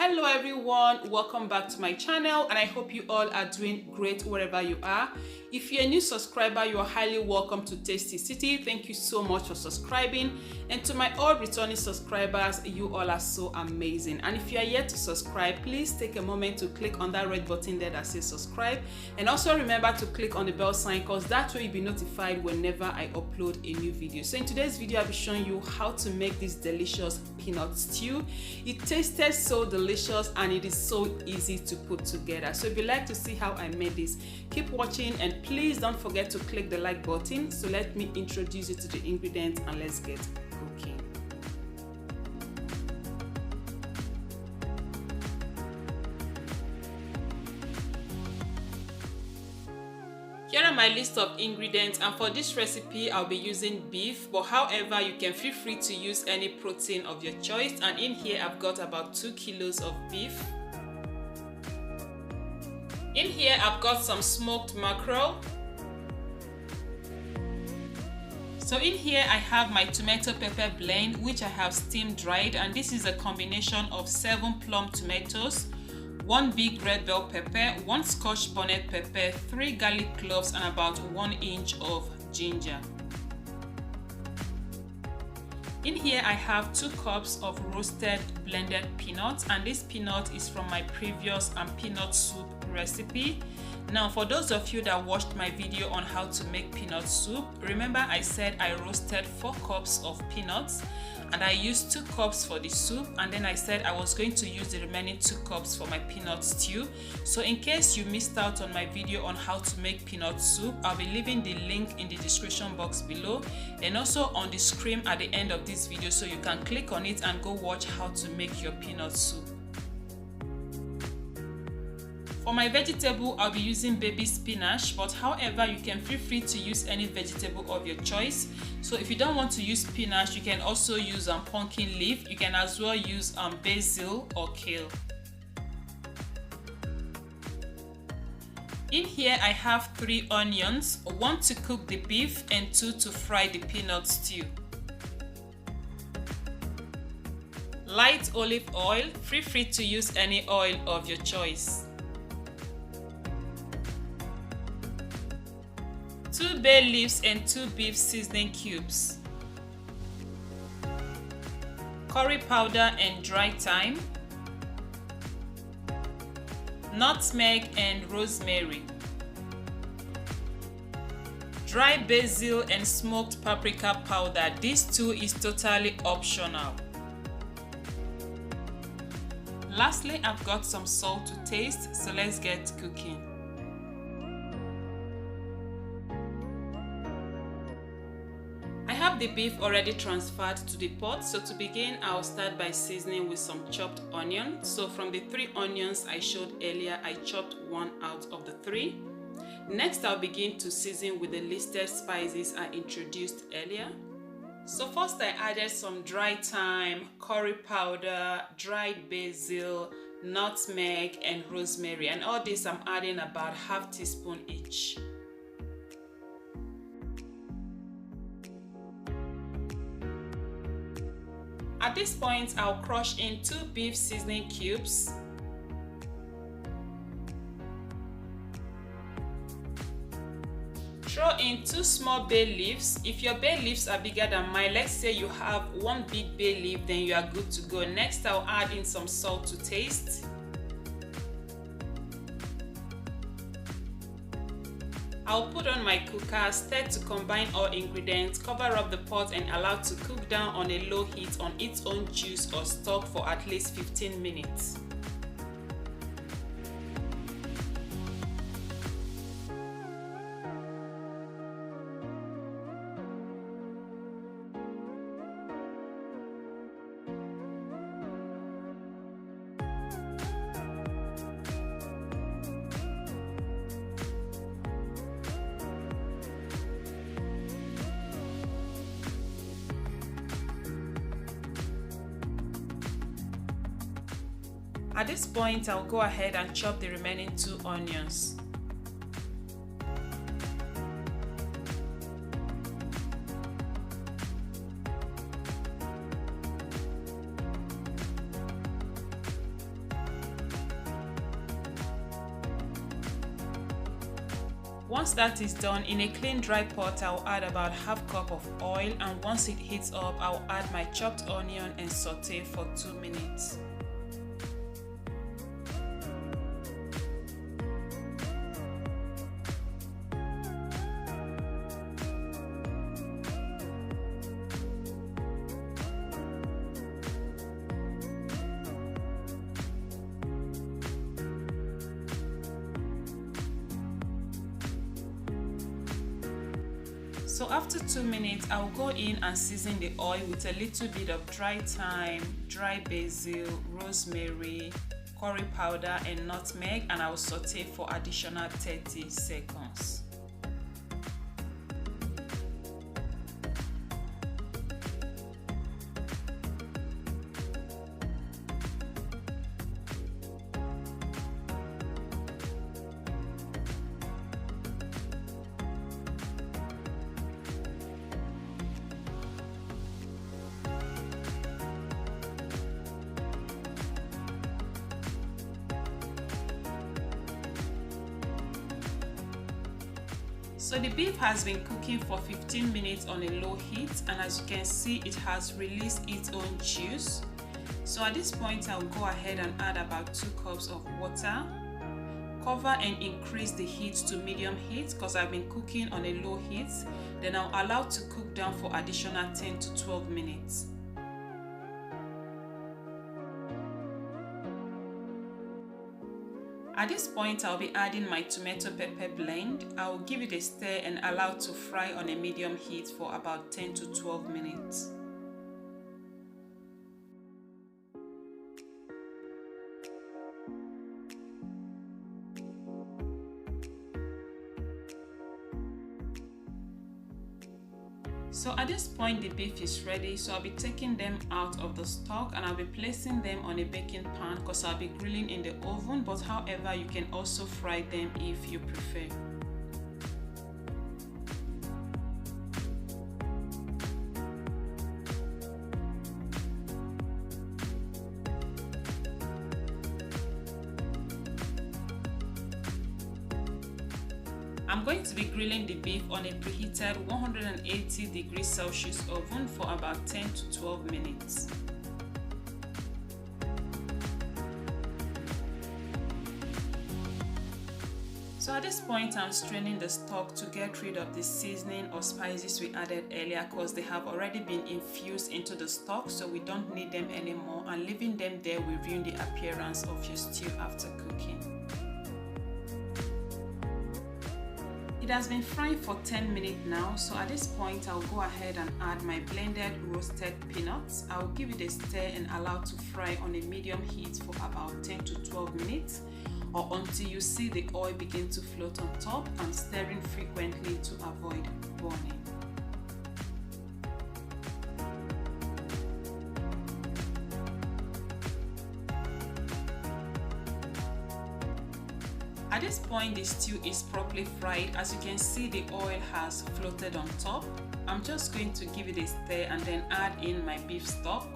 Hello everyone, welcome back to my channel and I hope you all are doing great wherever you are. If you're a new subscriber, you are highly welcome to Tasty City. Thank you so much for subscribing, and to my all returning subscribers, you all are so amazing. And if you are yet to subscribe, please take a moment to click on that red button there that says subscribe, and also remember to click on the bell sign because that way you'll be notified whenever I upload a new video. So in today's video I'll be showing you how to make this delicious peanut stew. It tasted so delicious and it is so easy to put together. So if you like to see how I made this, keep watching, and please don't forget to click the like button. So let me introduce you to the ingredients and let's get cooking. Here are my list of ingredients, and for this recipe I'll be using beef, but however you can feel free to use any protein of your choice. And in here I've got about 2 kilos of beef. In here I've got some smoked mackerel. So in here I have my tomato pepper blend, which I have steam dried, and this is a combination of 7 plum tomatoes, 1 big red bell pepper, 1 scotch bonnet pepper, 3 garlic cloves, and about 1 inch of ginger. In here I have 2 cups of roasted blended peanuts, and this peanut is from my previous peanut soup recipe. Now for those of you that watched my video on how to make peanut soup, remember I said I roasted 4 cups of peanuts and I used 2 cups for the soup, and then I said I was going to use the remaining 2 cups for my peanut stew. So in case you missed out on my video on how to make peanut soup, I'll be leaving the link in the description box below and also on the screen at the end of this video, so you can click on it and go watch how to make your peanut soup. For my vegetable, I'll be using baby spinach, but however you can feel free to use any vegetable of your choice. So if you don't want to use spinach, you can also use pumpkin leaf. You can as well use basil or kale. In here I have 3 onions, 1 to cook the beef and 2 to fry the peanut stew. Light olive oil, feel free to use any oil of your choice. 2 bay leaves and 2 beef seasoning cubes. Curry powder and dry thyme. Nutmeg and rosemary. Dry basil and smoked paprika powder. This too is totally optional. Lastly, I've got some salt to taste, so let's get cooking. I have the beef already transferred to the pot, so to begin I'll start by seasoning with some chopped onion. So from the 3 onions I showed earlier, I chopped 1 out of the 3. Next I'll begin to season with the listed spices I introduced earlier. So first I added some dry thyme, curry powder, dried basil, nutmeg and rosemary, and all this I'm adding about ½ teaspoon each. At this point I'll crush in 2 beef seasoning cubes, throw in 2 small bay leaves. If your bay leaves are bigger than mine, let's say you have 1 big bay leaf, then you are good to go. Next I'll add in some salt to taste. I'll put on my cooker, stir to combine all ingredients, cover up the pot and allow to cook down on a low heat on its own juice or stock for at least 15 minutes. At this point, I'll go ahead and chop the remaining 2 onions. Once that is done, in a clean dry pot, I'll add about half cup of oil, and once it heats up, I'll add my chopped onion and saute for 2 minutes. So after 2 minutes, I'll go in and season the oil with a little bit of dry thyme, dry basil, rosemary, curry powder and nutmeg, and I'll saute for additional 30 seconds. So the beef has been cooking for 15 minutes on a low heat, and as you can see, it has released its own juice. So at this point, I'll go ahead and add about 2 cups of water. Cover and increase the heat to medium heat because I've been cooking on a low heat. Then I'll allow to cook down for additional 10 to 12 minutes. At this point, I'll be adding my tomato pepper blend. I'll give it a stir and allow to fry on a medium heat for about 10 to 12 minutes. So at this point, the beef is ready, so I'll be taking them out of the stock and I'll be placing them on a baking pan because I'll be grilling in the oven, but however, you can also fry them if you prefer. I'm going to be grilling the beef on a preheated 180 degrees Celsius oven for about 10 to 12 minutes. So at this point, I'm straining the stock to get rid of the seasoning or spices we added earlier because they have already been infused into the stock, so we don't need them anymore, and leaving them there will ruin the appearance of your stew after cooking. It has been frying for 10 minutes now, so at this point I'll go ahead and add my blended roasted peanuts. I'll give it a stir and allow to fry on a medium heat for about 10 to 12 minutes or until you see the oil begin to float on top, and stirring frequently to avoid burning. At this point, the stew is properly fried. As you can see, the oil has floated on top. I'm just going to give it a stir and then add in my beef stock.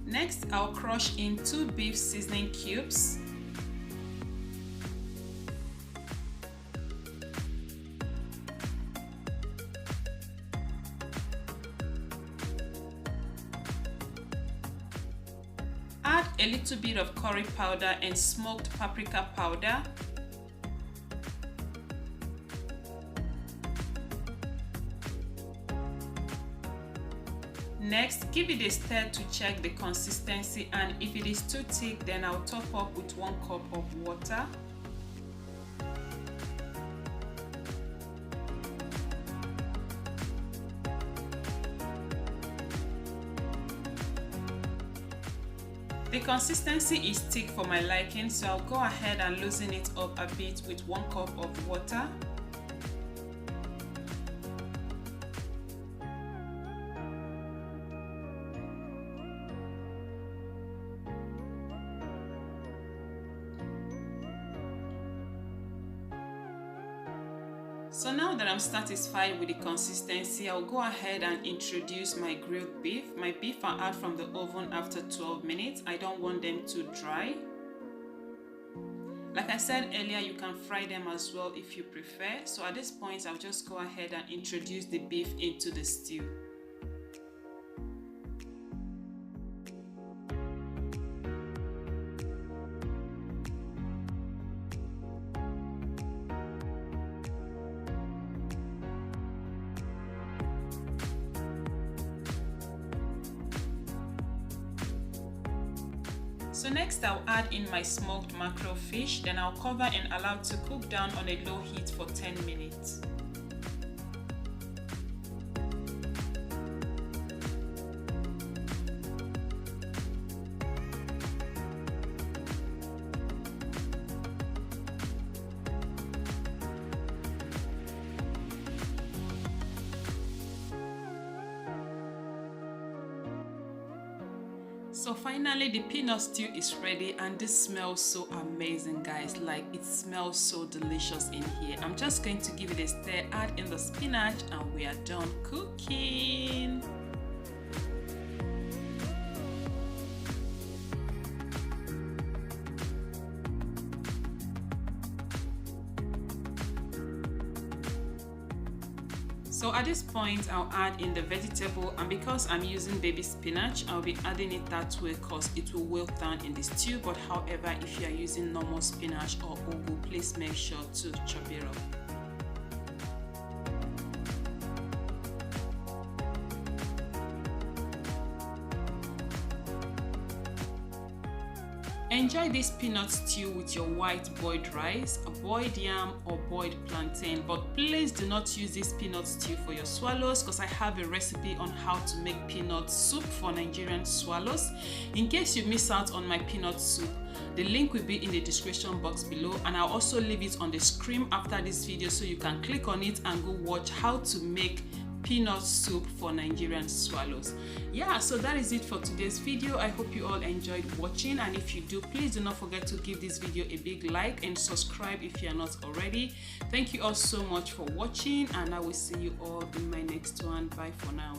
Next, I'll crush in 2 beef seasoning cubes. Add a little bit of curry powder and smoked paprika powder. Next, give it a stir to check the consistency, and if it is too thick, then I'll top up with 1 cup of water. The consistency is thick for my liking, so I'll go ahead and loosen it up a bit with 1 cup of water. So now that I'm satisfied with the consistency, I'll go ahead and introduce my grilled beef. My beef are out from the oven after 12 minutes. I don't want them to dry. Like I said earlier, you can fry them as well if you prefer. So at this point, I'll just go ahead and introduce the beef into the stew. So next I'll add in my smoked mackerel fish, then I'll cover and allow it to cook down on a low heat for 10 minutes. So finally the peanut stew is ready, and this smells so amazing, guys. Like, it smells so delicious in here. I'm just going to give it a stir, add in the spinach, and we are done cooking. So at this point, I'll add in the vegetable, and because I'm using baby spinach, I'll be adding it that way because it will wilt down in the stew. But however, if you are using normal spinach or ugu, please make sure to chop it up. Enjoy this peanut stew with your white boiled rice, a boiled yam or boiled plantain, but please do not use this peanut stew for your swallows because I have a recipe on how to make peanut soup for Nigerian swallows. In case you miss out on my peanut soup, the link will be in the description box below, and I'll also leave it on the screen after this video so you can click on it and go watch how to make peanut soup for Nigerian swallows. Yeah, so that is it for today's video. I hope you all enjoyed watching, and if you do, please do not forget to give this video a big like and subscribe if you are not already. Thank you all so much for watching, and I will see you all in my next one. Bye for now.